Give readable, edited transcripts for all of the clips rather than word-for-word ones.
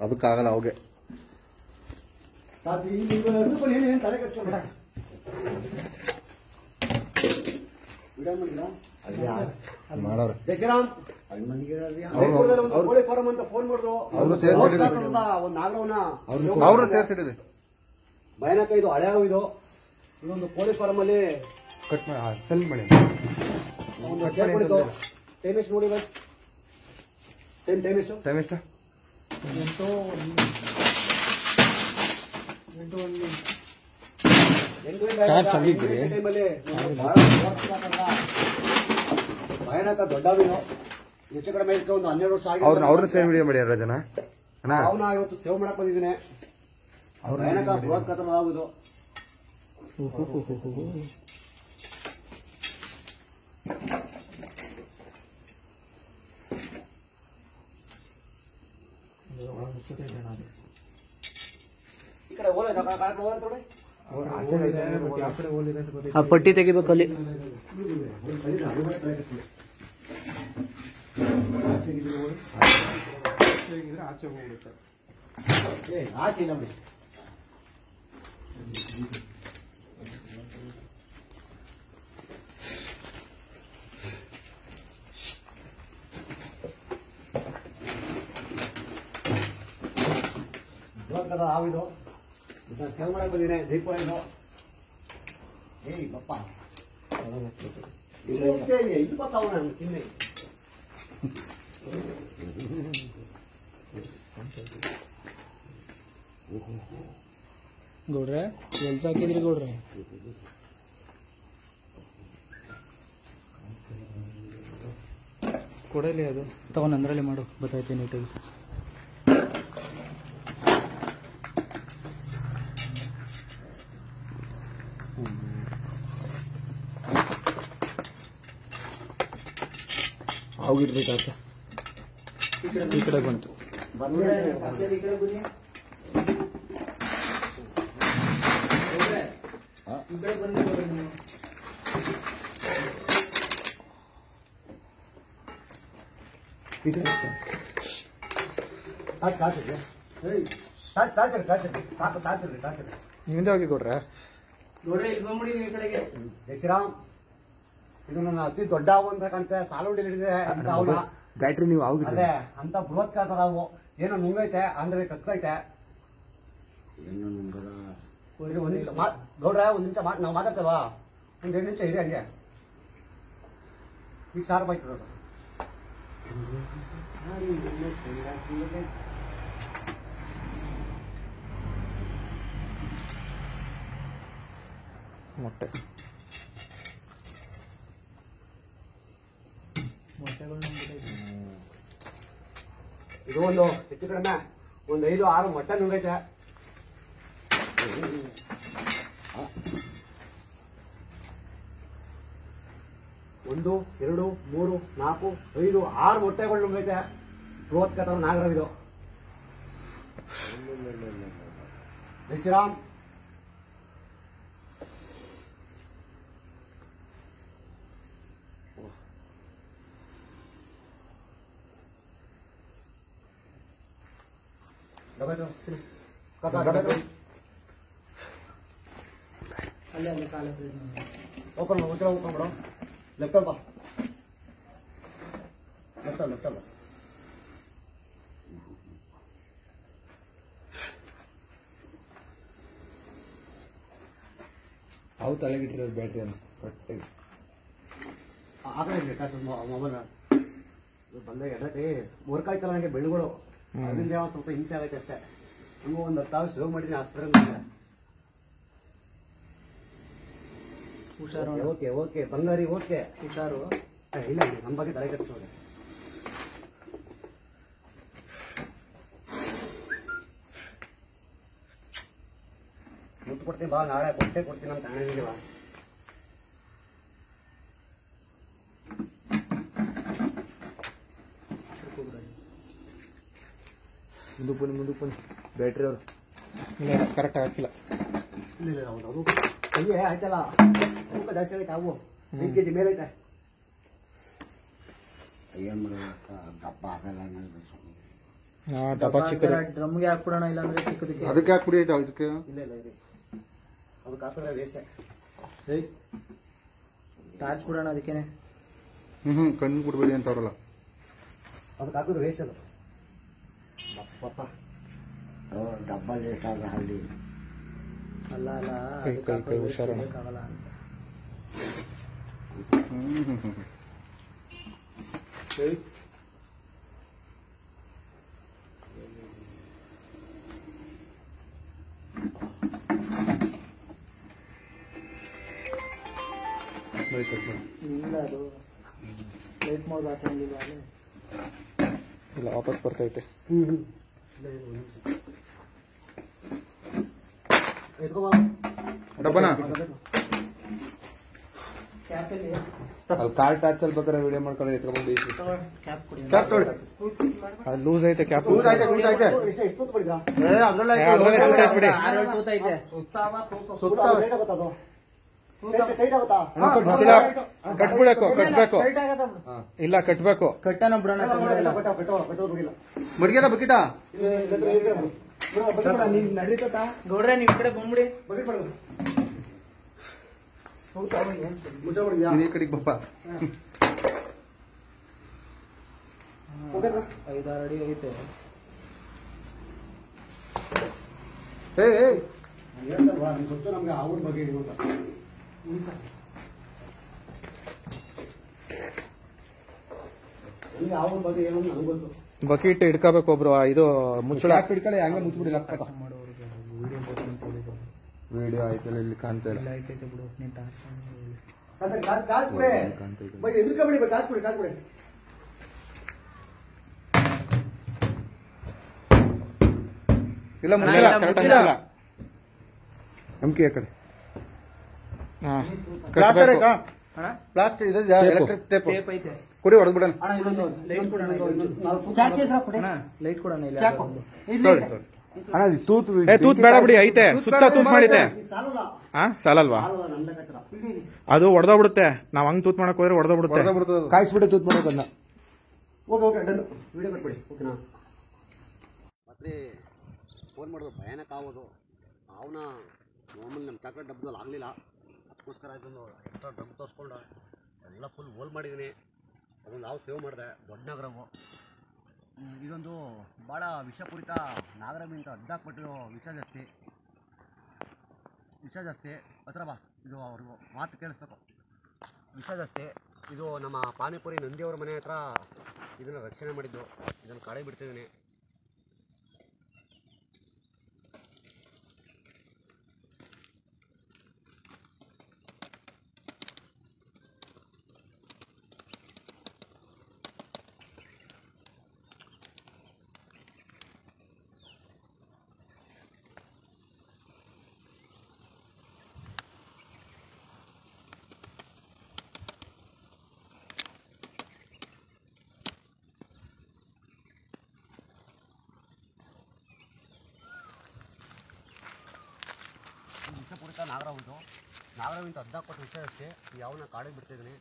ಅದಕ್ಕಾಗಲ್ಲ ಅವಾಗೆ ತಲೆ ಕೆಡಿಸ್ಕೊಂಡ್ಬಿಡ ಮಾಡೋರು ಜಯಶ್ರೀರಾಮ್ ಕೋಳಿ ಫಾರಂ ಅಂತ ಫೋನ್ ಮಾಡಿದ್ರು ಒಂದು ನಾಗರವನ್ನ ಅವರು ಸೇರ್ಸಿಟ್ಟಿದೆ ಭಯಾನಕ ಇದು ಹಳೆ ಇದು ಇದೊಂದು ಕೋಳಿ ಫಾರಂ ಅಲ್ಲಿ ಕಟ್ ಮಾಡಿ ಸೆಲ್ ಮಾಡಿ ಒಂದು ಟೈಮ್ ಎಷ್ಟು ನೋಡಿ ಬಸ್ ಟೈಮ್ ಎಷ್ಟು ಟೈಮ್ ಎಷ್ಟು ಟೈಮಲ್ಲಿ ಭಯಾನಕ ದೊಡ್ಡ ಮೀನು ಹೆಚ್ಚು ಕಡಿಮೆ ಒಂದು 12 ವರ್ಷ ಆಗಿ ಅವ್ರನ್ನ ಸೇವ್ ವಿಡಿಯೋ ಮಾಡ್ಯಾರ ಜನ ಅವನ್ನ ಇವತ್ತು ಸೇವ್ ಮಾಡಕ್ ಬಂದಿದ್ದೀನಿ ಭಯಾನಕ ಬೃಹತ್ ಕಥಾವುದು ಈ ಕಡೆ ಆ ಪಟ್ಟಿ ತೆಗಿಬೇಕು ಅಲ್ಲಿ ಆಚೆ ನಮ್ಗೆ ಹಾವಿದು ಇದನ್ನ ಸೇವ್ ಮಾಡಕ್ ಬಂದಿದೆ ದೀಪ ಇದು ಏಯ್ ಬಪ್ಪ ಇದು ಬರ್ತಾವ ನಾನು ತಿನ್ನೆ ಗೌಡ್ರೆ ಎಲ್ಸ ಹಾಕಿದ್ರಿ ಗೌಡ್ರೆ ಕೊಡಲಿ ಅದು ತಗೊಂಡು ಅಂದ್ರಲ್ಲಿ ಮಾಡು ಗೊತ್ತಾಯ್ತು ನೀಟಾಗಿ ಹೋಗಿರ್ಬೇಕಾಗ್ತ ಈ ಕಡೆ ಬಂತು ನಿಮ್ಮಿಂದ ಹೋಗಿ ಕೊಡ್ರೆ ಜಯಶ್ರೀರಾಮ್ ಇದು ನನ್ನ ಅತಿ ದೊಡ್ಡ ಹಾವು ಅಂತ ಕಾಣ್ತೆ ಸಾಲುಂಡಿ ಹಿಡಿದಿದೆ ಅಂತ ಅವನ ಬ್ಯಾಟ್ರಿ ನೀವು ಅದೇ ಅಂತ ಬೃಹತ್ ಕಾತ ನಾವು ಏನೋ ನುಂಗೈತೆ ಅಂದ್ರೆ ಕತ್ಕೈತೆ ಒಂದ್ ನಿಮಿಷ ಗೌಡ್ರ ಒಂದ್ ನಿಮಿಷ ನಾವು ಮಾತಾಡ್ತೇವಾ ಒಂದ್ 2 ನಿಮಿಷ ಇದೆ ಹಂಗೆ ಈಗ ಶಾರ್ಪ್ ಆಯ್ತದ ಮೊಟ್ಟೆ ಇದು ಒಂದು ಹೆಚ್ಚು ಕಡಿಮೆ ಒಂದು 5-6 ಮೊಟ್ಟೆ ನುಂಗೈತೆ ಒಂದು 2 3 4 5 6 ಮೊಟ್ಟೆಗಳು ನುಂಗೈತೆ ಬೃಹತ್ ಕಥರ ನಾಗರವಿದು ಜಯಶ್ರೀರಾಮ್ ಓಪನ್ ಬಿಡು ಲೆಫ್ಟಲ್ ಬಾ ಲೆಫ್ಟಲ್ ಅವು ತಲೆಗಿಟ್ಟಿರೋದು ಬ್ಯಾಟ್ರಿ ಅಂತ ಕರೆಕ್ಟಾಗಿ ಆ ಕಡೆ ಮೊಬೈಲ್ ಬಂದ ಎಡಕ್ಕೆ ವರ್ಕ್ ಆಯ್ತಲ್ಲ ನನಗೆ ಬೆಳ್ಳುಗಳು ಅದರಿಂದ ಸ್ವಲ್ಪ ಹಿಂಸೆ ಆಗೈತೆ ಅಷ್ಟೇ ನಮಗೂ ಒಂದು 10 ಸಾವಿರ ಸೇವ್ ಮಾಡಿದ್ದೀನಿ ಆಸ್ಪತ್ರೆ ಹುಷಾರು ಓಕೆ ಓಕೆ ಬಂಗಾರಿ ಓಕೆ ಹುಷಾರು ಇಲ್ಲ ನಮ್ಮ ಬಗ್ಗೆ ತಲೆ ಕೆಡಿಸ್ಕೊಳ್ಳಿ ಮುತ್ತು ಕೊಡ್ತೀನಿ ಬಾ ನಾಳೆ ಕೊಟ್ಟೆ ಕೊಡ್ತೀನಿ ಅಂತ ಹೇಳಿದೀವ ಮುಂದಕ್ಕೆ ಬನ್ನಿ ಬ್ಯಾಟ್ರಿ ಅವರು ಇಲ್ಲ ಕರೆಕ್ಟ್ ಹಾಕಿಲ್ಲ ಇಲ್ಲ ಹೌದು ಅದು ಅಯ್ಯೇ ಆಯ್ತಲ್ಲ ತೂಕ ಜಾಸ್ತಿ ಆಗೈತೆ ಅವು 5 kg ಮೇಲೆ ಐತೆ ಏನು ಮಾಡೋಕ್ಕ ದಪ್ಪ ಆಗಲ್ಲ ಡಬ್ಬ ಚಿಕ್ಕದು. ಡ್ರಮ್ಗೆ ಹಾಕ್ಬಿಡೋಣ ಇಲ್ಲಾಂದ್ರೆ ಚಿಕ್ಕದಕ್ಕೆ. ಅದಕ್ಕೆ ಹಾಕ್ಬಿಡಿ ಇದಕ್ಕೆ. ಇಲ್ಲ ಇದೆ ಅದಕ್ಕೆ ಹಾಕಿದ್ರೆ ವೇಸ್ಟೇ. ಟಾರ್ಚ್ ಬಿಡೋಣ ಅದಕ್ಕೇನೆ. ಕಣ್ಣು ಬಿಡ್ಬೇಡಿ ಅಂತ ಅವ್ರಲ್ಲ. ಅದಕ್ಕೆ ಹಾಕಿದ್ರೆ ವೇಸ್ಟ್ ಅದು. ಪಪ್ಪ ಡಬ್ಬಲ್ಲಿ ಎಷ್ಟಾದ್ರೆ ಹಳ್ಳಿ ಅಲ್ಲ ಅಲ್ಲ ಕೈ ಹುಷಾರು. ಆಗಲ್ಲ ಅಂತ. ಇಲ್ಲ ಅದು ಲೇಟ್ ಮೋಡ್ ಹಾಕೊಂಡಿಲ್ಲ. ಇಲ್ಲ ವಾಪಸ್ ಬರ್ತೈತೆ. ಡಬ್ಬನ ಕ್ಯಾಪಲ್ಲಿ ಅಲ್ಲಿ ಕಾರ್ ಟಾರ್ಚ್ ಅಲ್ಲಿ ಬೇಕಾದ್ರೆ ವಿಡಿಯೋ ಮಾಡ್ಕೊಂಡು ಎತ್ಕೊಂಡು ಕ್ಯಾಪ್ ಕೊಡಿ. ಕ್ಯಾಪ್ ತೊಗೊಳ್ಳಿ. ಅದು ಲೂಸ್ ಐತೆ ಕ್ಯಾಪ್. ಎಷ್ಟು ಬಿಡಿದ ಅದ್ರಲ್ಲೇ ಕೂತೈತೆ ಬಿಡಿ. ಕೂತೈತೆ. ಟೈಟ್ ಆಗುತ್ತಾ? ಕಟ್ಬಿಡಬೇಕು ಕಟ್ಬೇಕು. ಇಲ್ಲ ಕಟ್ಬೇಕು. ಕಟ್ಟನ ಬಿಡೋಣ ತೊಂದ್ರೆ ಇಲ್ಲ. ಮಡ್ಗೆದ ಬಕಿಟ ನೀನ್ ನಡೀತಾ ಗೌಡ್ರೆ ನೀವ್ ಈ ಕಡೆ ಬಂದ್ಬಿಡಿ. ಈ ಕಡೆಗೆ ಬಪ್ಪ. 5-6 ಅಡಿ ಐತೆ. ನಮ್ಗೆ ಅವ್ರ ಬಗ್ಗೆ ಅವ್ರ ಬಗ್ಗೆ ಏನು ನನಗೆ ಗೊತ್ತು. ಬಕೀಟ್ ಹಿಡ್ಕೋಬೇಕು ಒಬ್ರು. ಇದು ಮುಚ್ಚಳ ಹಿಡ್ಕೊಳ್ಳಿ ಹಂಗೆ ಮುಚ್ಚಿಬಿಡಿ. ವಿಡಿಯೋ ಆಯ್ತಲ್ಲ ಇಲ್ಲಿ ಕಾಣ್ತಾ ಇಲ್ಲ. ಐತೈತೆ ಬಿಡು ನೀನ್ ಟಾರ್ಚ್ ಕಾಸ್ಬಿಡಿ ಎದುರ್ಕೊಬಿಡಿ ಕಾಸ್ಬಿಡಿ ಕಾಸ್ಬಿಡಿ. ಇಲ್ಲ ಕರೆಕ್ಟ್ ಆಗಿಲ್ಲ. ನಮ್ಗೆ ಆ ಕಡೆ ಪ್ಲಾಸ್ಟಿಕ್ ಇದೆ ಎಲೆಕ್ಟ್ರಿಕ್ ಟೇಪ್ ಟೇಪ್ ಐತೆ. ಕೊಡಿ ಹೊಡೆದ್ ಬಿಡೋಣ. ಲೈಟ್ ಕೊಡೋಣ. ಲೈಟ್ ಕೊಡೋಣ ಇಲ್ಲ ಅಣ್ಣ ತೂತು ತೂತ್ ಬೇಡ ಬಿಡಿ. ಐತೆ ಸುತ್ತ ತೂತ್ ಮಾಡಿದೆ. ಸಾಲಲ್ವಾ? ಅದು ಹೊಡೆದೋಗ್ಬಿಡುತ್ತೆ. ನಾವ್ ಹಂಗ್ ತೂತ್ ಮಾಡಕ್ ಹೋದ್ರೆ ಹೊಡೆದೋಗ್ಬಿಡುತ್ತೆ. ಕಾಯಿಸ್ಬಿಟ್ಟು ತೂತ್ ಮಾಡೋದನ್ನ. Okay done. ವಿಡಿಯೋ ಮಾಡ್ಬಿಡಿ ಓಕೆನಾ. ಮತ್ತೆ ಫೋನ್ ಮಾಡೋದು ಭಯಾನಕ ಆಗೋದು. ಅವನ ಮಾಮೂಲಿ ನಮ್ಮ ಚಾಕ್ಲೇಟ್ ಡಬ್ಬದಲ್ಲಿ ಆಗಲಿಲ್ಲ. ಅದಕ್ಕೋಸ್ಕರ ಇದೊಂದು ಎಕ್ಸ್ಟ್ರಾ ಡಬ್ಬ ತೋರಿಸ್ಕೊಂಡು ಎಲ್ಲ ಫುಲ್ ಹೋಲ್ ಮಾಡಿದ್ದೀನಿ. ಅದನ್ನು ನಾವು ಸೇವ್ ಮಾಡಿದೆ. ದೊಡ್ಡ ನಾಗರವು ಇದೊಂದು ಭಾಳ ವಿಷಪೂರಿತ ನಾಗರಮಿಂತ ಹದ್ದಾಕ್ಬಿಟ್ಟು ವಿಷ ಜಾಸ್ತಿ ಹತ್ರ ಬಾ. ಇದು ಅವ್ರಿಗೂ ಮಾತು ಕೇಳಿಸ್ಬೇಕು. ವಿಷ ಜಾಸ್ತಿ. ಇದು ನಮ್ಮ ಪಾನಿಪುರಿ ನಂದಿಯವ್ರ ಮನೆ ಹತ್ರ ಇದನ್ನು ರಕ್ಷಣೆ ಮಾಡಿದ್ದು. ಇದನ್ನು ಕಾಡೆ ಬಿಡ್ತಿದ್ದೀನಿ. ವಿಷಪೂರಿತ ನಾಗರವಿದು. ನಾಗರವಿಂತ ಹದ್ದಾಕ್ಬಿಟ್ಟು ವಿಷ ಜಾಸ್ತಿ. ಯಾವನ್ನ ಕಾಡಿಗೆ ಬಿಡ್ತಿದ್ದೀನಿ.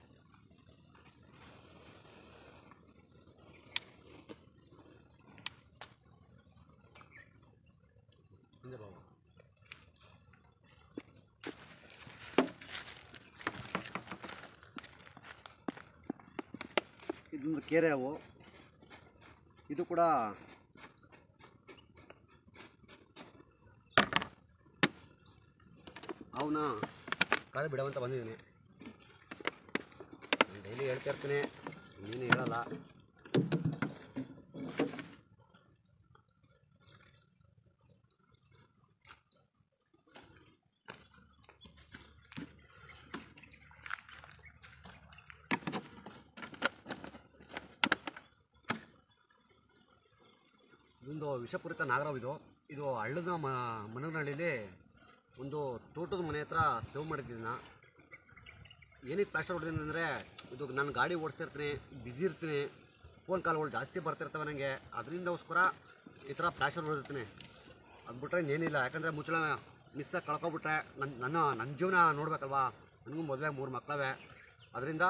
ಹಿಂದೆ ಬಾಬು. ಇದೊಂದು ಕೆರೆ ಅವು. ಇದು ಕೂಡ ಅವನ್ನ ಕಾಳು ಬಿಡವಂತ ಬಂದಿದ್ದೀನಿ. ನಾನು ಡೈಲಿ ಹೇಳ್ತಾ ಇರ್ತೀನಿ, ನೀನು ಹೇಳಲ್ಲ. ಇದೊಂದು ವಿಷಪೂರಿತ ನಾಗರವಿದು. ಇದು ಹಳ್ಳದ ಮನಗನಹಳ್ಳಿಲಿ ಒಂದು ತೋಟದ ಮನೆ ಹತ್ರ ಸೇವ್ ಮಾಡಿದ್ದೀನಿ. ಏನಕ್ಕೆ ಪ್ಲಾಸ್ಟರ್ ಹೊಡೆದಿದ್ದೀನಿ ಅಂದರೆ, ಇದು ನಾನು ಗಾಡಿ ಓಡಿಸ್ತಾ ಇರ್ತೀನಿ, ಬ್ಯುಸಿ ಇರ್ತೀನಿ, ಫೋನ್ ಕಾಲ್ಗಳು ಜಾಸ್ತಿ ಬರ್ತಿರ್ತವೆ ನನಗೆ. ಅದರಿಂದಗೋಸ್ಕರ ಈ ಥರ ಪ್ಲಾಸ್ಟರ್ ಹೊಡೆದಿರ್ತೀನಿ. ಅದು ಬಿಟ್ಟರೆ ಇನ್ನೇನಿಲ್ಲ. ಯಾಕಂದರೆ ಮುಚ್ಚಳ ಮಿಸ್ಸಾಗಿ ಕಳ್ಕೊಬಿಟ್ರೆ ನನ್ನ ಜೀವನ ನೋಡಬೇಕಲ್ವಾ. ನನಗೂ ಮೊದಲೇ 3 ಮಕ್ಕಳವೆ. ಅದರಿಂದ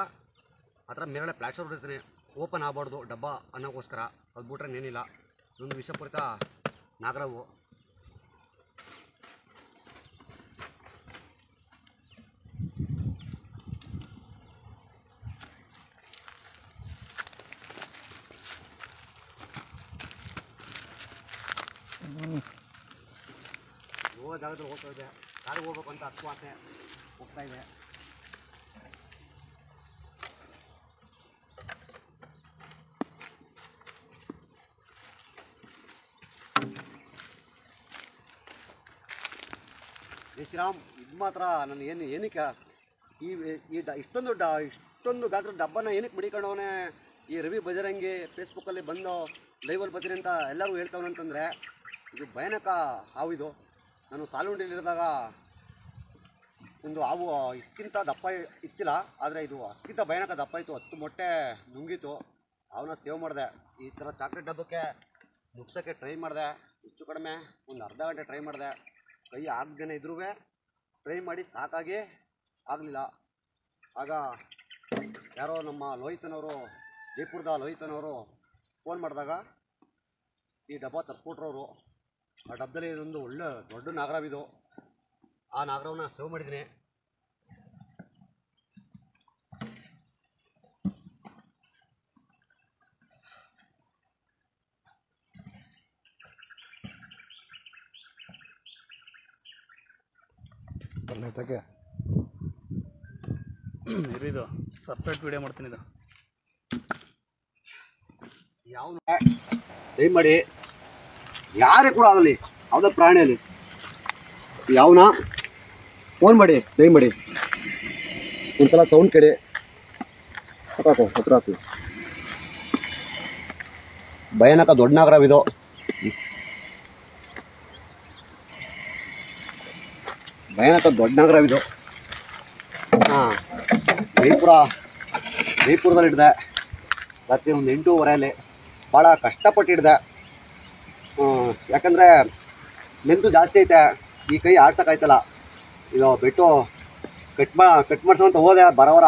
ಆ ಥರ ಮೇಲ್ಗಡೆ ಪ್ಲಾಸ್ಟರ್ ಹೊಡಿತೀನಿ. ಓಪನ್ ಆಗಬಾರ್ದು ಡಬ್ಬ ಅನ್ನೋಕ್ಕೋಸ್ಕರ. ಅದು ಬಿಟ್ರೆ ಇನ್ನೇನಿಲ್ಲ. ಇದೊಂದು ವಿಷಪೂರಿತ ನಾಗರವು. ಜಾಗದಲ್ಲಿ ಹೋಗ್ತಾ ಇದೆ, ಯಾರಿಗೆ ಹೋಗ್ಬೇಕು ಅಂತ ಅಸ್ವಾಸೆ ಹೋಗ್ತಾ ಇದೆ. ಶ್ರೀರಾಮ್, ಇದು ಮಾತ್ರ ನಾನು ಏನಕ್ಕೆ ಇಷ್ಟೊಂದು ಗಾತ್ರದ ಡಬ್ಬನ ಏನಕ್ಕೆ ಮಡಿಕೊಂಡವನೇ ಈ ರವಿ ಬಜರಂಗಿ ಫೇಸ್ಬುಕ್ಕಲ್ಲಿ ಬಂದು ಲೈವಲ್ಲಿ ಬರ್ತೀನಿ ಅಂತ ಎಲ್ಲರೂ ಹೇಳ್ತಾವನಂತಂದರೆ, ಇದು ಭಯಾನಕ ಹಾವು. ಇದು ನಾನು ಸಾಲುಂಡಿಲಿರಿದಾಗ ಒಂದು ಹಾವು ಇದಕ್ಕಿಂತ ದಪ್ಪ ಇತ್ತಿಲ್ಲ, ಆದರೆ ಇದು ಅದಕ್ಕಿಂತ ಭಯಾನಕ ದಪ್ಪ ಇತ್ತು. 10 ಮೊಟ್ಟೆ ನುಂಗಿತು. ಅವನ್ನ ಸೇವ್ ಮಾಡಿದೆ. ಈ ಥರ ಚಾಕ್ಲೇಟ್ ಡಬ್ಬಕ್ಕೆ ನುಗ್ಸೋಕ್ಕೆ ಟ್ರೈ ಮಾಡಿದೆ. ಹೆಚ್ಚು ಕಡಿಮೆ ಒಂದು ಅರ್ಧ ಗಂಟೆ ಟ್ರೈ ಮಾಡಿದೆ. ಕೈ ಆಗದೇನೆ ಇದ್ರೂ ಟ್ರೈ ಮಾಡಿ ಸಾಕಾಗಿ ಆಗಲಿಲ್ಲ. ಆಗ ಯಾರೋ ನಮ್ಮ ಲೋಹಿತನವರು, ಜೈಪುರದ ಲೋಹಿತನವರು ಫೋನ್ ಮಾಡಿದಾಗ ಈ ಡಬ್ಬ ತರಿಸ್ಕೊಟ್ರವರು. ಆ ಡಬ್ಬದಲ್ಲಿ ಇದೊಂದು ಒಳ್ಳೆ ದೊಡ್ಡ ನಾಗರವಿದು. ಆ ನಾಗರವನ್ನ ಸೇವ್ ಮಾಡಿದ್ದೀನಿ. ಇದು ಸಪ್ರೇಟ್ ವಿಡಿಯೋ ಮಾಡ್ತೀನಿ. ಇದು ಯಾವ ದಯಮಾಡಿ ಯಾರೇ ಕೂಡ ಆಗಲಿ, ಯಾವುದೇ ಪ್ರಾಣಿಯಲ್ಲಿ ಯಾವನ ಫೋನ್ ಮಾಡಿ ದಯಮಾಡಿ ಒಂದ್ಸಲ ಸೌಂಡ್ ಕೆಡಿ ಹಾಕು, ಹತ್ರ ಹಾಕಿ. ಭಯಾನಕ ದೊಡ್ಡ ನಾಗರವಿದು. ಭಯಾನಕ ದೊಡ್ಡ ನಾಗರವಿದು. ಹಾಂ, ಜೈಪುರದಲ್ಲಿ ಹಿಡ್ದೆ ರಾತ್ರಿ ಒಂದು 8:30 ಭಾಳ ಕಷ್ಟಪಟ್ಟು ಹಿಡ್ದೆ. ಯಾಕಂದರೆ ಲೆಂತು ಜಾಸ್ತಿ ಐತೆ, ಈ ಕೈ ಆಡ್ಸೋಕ್ಕಾಯ್ತಲ್ಲ. ಇದು ಬಿಟ್ಟು ಕಟ್ ಮಾಡಿಸೋಂತ ಹೋದೆ. ಬರೋವರ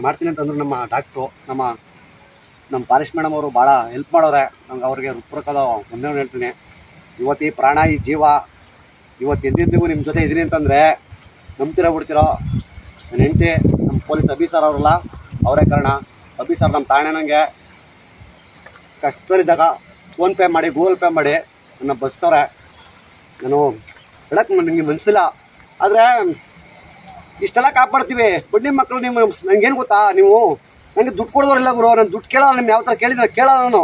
ಮಾಡ್ತೀನಿ ಅಂತಂದ್ರು ನಮ್ಮ ಡಾಕ್ಟ್ರು. ನಮ್ಮ ಪಾಲಿಶ್ ಮೇಡಮ್ ಅವರು ಭಾಳ ಹೆಲ್ಪ್ ಮಾಡೋರೆ ನಂಗೆ. ಅವ್ರಿಗೆ ಹೃತ್ಪೂರ್ವಕದ ವಂದನೆ ಹೇಳ್ತೀನಿ. ಇವತ್ತು ಈ ಪ್ರಾಣ, ಈ ಜೀವ ಇವತ್ತು ಎಂದೆಂದಿಗೂ ನಿಮ್ಮ ಜೊತೆ ಇದ್ದೀನಿ ಅಂತಂದರೆ ನಂಬ್ತಿರೋ ಬಿಡ್ತಿರೋ. ನನ್ನ ಹೆಂಡತಿ ನಮ್ಮ ಪೊಲೀಸ್ ಅಭಿ ಸರ್ ಅವರಲ್ಲ, ಅವರೇ ಕಾರಣ. ಅಭಿ ಸರ್ ನಮ್ಮ ತಾಣೆನಂಗೆ ಕಷ್ಟದಲ್ಲಿದ್ದಾಗ ಫೋನ್ಪೇ ಮಾಡಿ, ಗೂಗಲ್ ಪೇ ಮಾಡಿ ನನ್ನ ಬಸ್ತವ್ರೆ. ನಾನು ಹೇಳಕ್ಕೆ ನನಗೆ ಮನಸ್ಸಿಲ್ಲ, ಆದರೆ ಇಷ್ಟೆಲ್ಲ ಕಾಪಾಡ್ತೀವಿ. ಬಡ್ಡಿ ಮಕ್ಕಳು ನೀವು ನನಗೇನು ಗೊತ್ತಾ, ನೀವು ನನಗೆ ದುಡ್ಡು ಕೊಡೋರಿಲ್ಲ ಗುರು. ನಾನು ದುಡ್ಡು ಕೇಳೋಲ್ಲ. ನಿಮ್ಮ ಯಾವ ಥರ ಕೇಳಿದ್ರೆ ಕೇಳೋಲ್ಲ. ನಾನು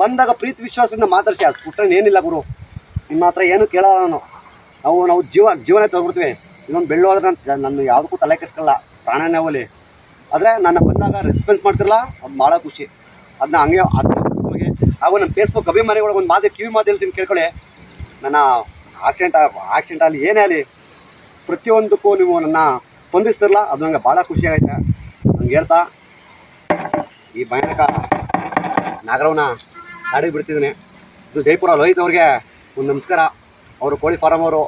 ಬಂದಾಗ ಪ್ರೀತಿ ವಿಶ್ವಾಸದಿಂದ ಮಾತಾಡಿಸಿ, ಅದು ಬಿಟ್ಟರೆ ಏನಿಲ್ಲ ಗುರು. ನಿಮ್ಮ ಹತ್ರ ಏನು ಕೇಳೋಲ್ಲ ನಾನು. ನಾವು ಜೀವನ ತಗೊಬಿಡ್ತೀವಿ. ಇದೊಂದು ಬೆಳ್ಳು ಹೋದ್ರೆ ನಾನು ಯಾವುದಕ್ಕೂ ತಲೆ ಕೆಡಿಸ್ಕೊಳ್ಳಲ್ಲ, ಪ್ರಾಣನೇ ಹೋಗಲಿ. ಆದರೆ ನನ್ನ ಬಂದಾಗ ರೆಸ್ಪಾನ್ಸ್ ಮಾಡ್ತಿರಲ್ಲ, ಅದು ಭಾಳ ಖುಷಿ. ಅದನ್ನ ಹಂಗೆ ಹಾಗೂ ನನ್ನ ಫೇಸ್ಬುಕ್ ಅಭಿಮಾನಿಗಳಿಗೆ ಒಂದು ಕಿವಿ ಮಾತು ಹೇಳ್ತೀನಿ, ಕೇಳ್ಕೊಳ್ಳಿ. ನನ್ನ ಆಕ್ಸಿಡೆಂಟ್ ಆಗಲಿ ಏನೇ ಆಗಲಿ ಪ್ರತಿಯೊಂದಕ್ಕೂ ನೀವು ನನ್ನ ಸ್ಪಂದಿಸ್ತಿರಲ್ಲ, ಅದು ನನಗೆ ಭಾಳ ಖುಷಿಯಾಗೈತೆ. ನಂಗೆ ಹೇಳ್ತಾ ಈ ಭಯಾನಕ ನಾಗರವನ್ನ ಗಾಡಿ ಬಿಡ್ತಿದ್ದೀನಿ. ಇದು ಜೈಪುರ ಲೋಹಿತ್ ಅವ್ರಿಗೆ ಒಂದು ನಮಸ್ಕಾರ. ಅವರು ಕೋಳಿ ಫಾರಂ ಅವರು.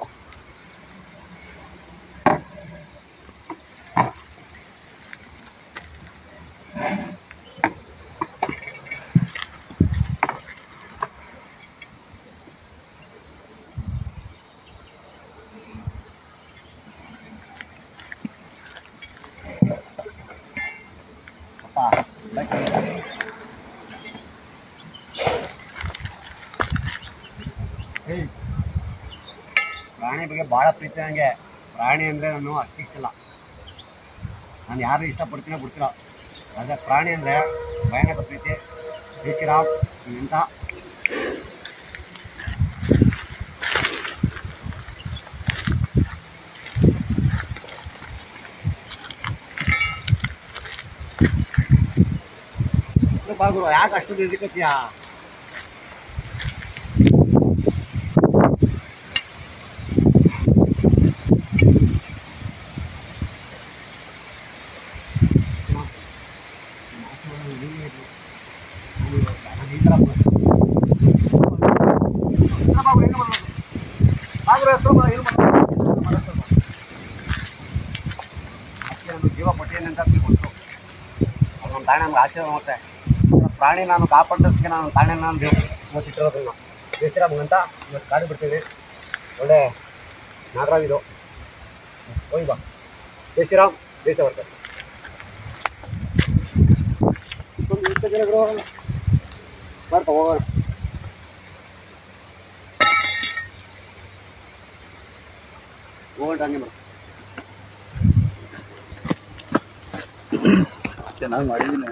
ಪ್ರಾಣಿ ಬಗ್ಗೆ ಭಾಳ ಪ್ರೀತಿ ನನಗೆ. ಪ್ರಾಣಿ ಅಂದರೆ ನಾನು ಅಷ್ಟಿಷ್ಟಲ್ಲ. ನಾನು ಯಾರು ಇಷ್ಟಪಡ್ತೀನೋ ಬಿಡ್ತೀರೋ, ಆದರೆ ಪ್ರಾಣಿ ಅಂದರೆ ಭಯಾನಕ ಪ್ರೀತಿ. ಶ್ರೀರಾಮ್ ಇಂಥ ಬಾಗುರು ಯಾಕೆ ಅಷ್ಟು ಎದಕ್ಕತ್ತೀಯಾ? ಜೀವ ಕೊಟ್ಟಿದ್ದೇನೆ ಅಂತ ಗೊತ್ತು. ಅದು ನಮ್ಮ ತಾಯಿ ನಮ್ಗೆ ಆಶೀರ್ವಾದ ಮಾಡುತ್ತೆ. ಪ್ರಾಣಿ ನಾನು ಕಾಪಾಡೋದಕ್ಕೆ ನಾನು ತಾಯಿ ನಾನು ಇವತ್ತು ಇಟ್ಟಿರೋದನ್ನ ಜಯಶ್ರೀರಾಮ್ ಅಂತ ಇವತ್ತು ಗಾಡಿ ಬಿಡ್ತೀವಿ. ಒಳ್ಳೆ ನಾಗರಾವ್ ಇದು. ಹೋಗಿ ಬಾ. ಜಯಶ್ರೀರಾಮ್ ಜೈ ಸಾವರ್ಕರ್. ಬರ್ತಾ ಹೋಗೋಣ. ಹೋಗೋಣ ಹಂಗೆ ಮಾಡಿ. ಚೆನ್ನಾಗಿ ಮಾಡಿದ್ದೀನಿ.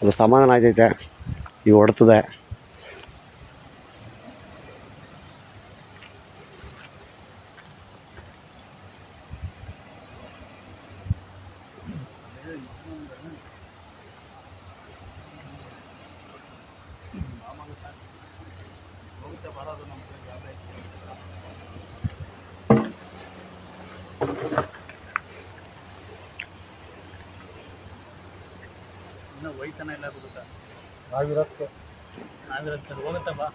ಅದು ಸಮಾಧಾನ ಆಯ್ತೈತೆ. ಈಗ ಹೊಡ್ತದೆ. ಇನ್ನೂ ಒಯ್ತಾನೆ ಇಲ್ಲ ಬಿಡುತ್ತಾ ಆಗಿರೋದಕ್ಕೆ ನಾವಿರತ್ತೆ ಹೋಗುತ್ತಾ ಬಾ.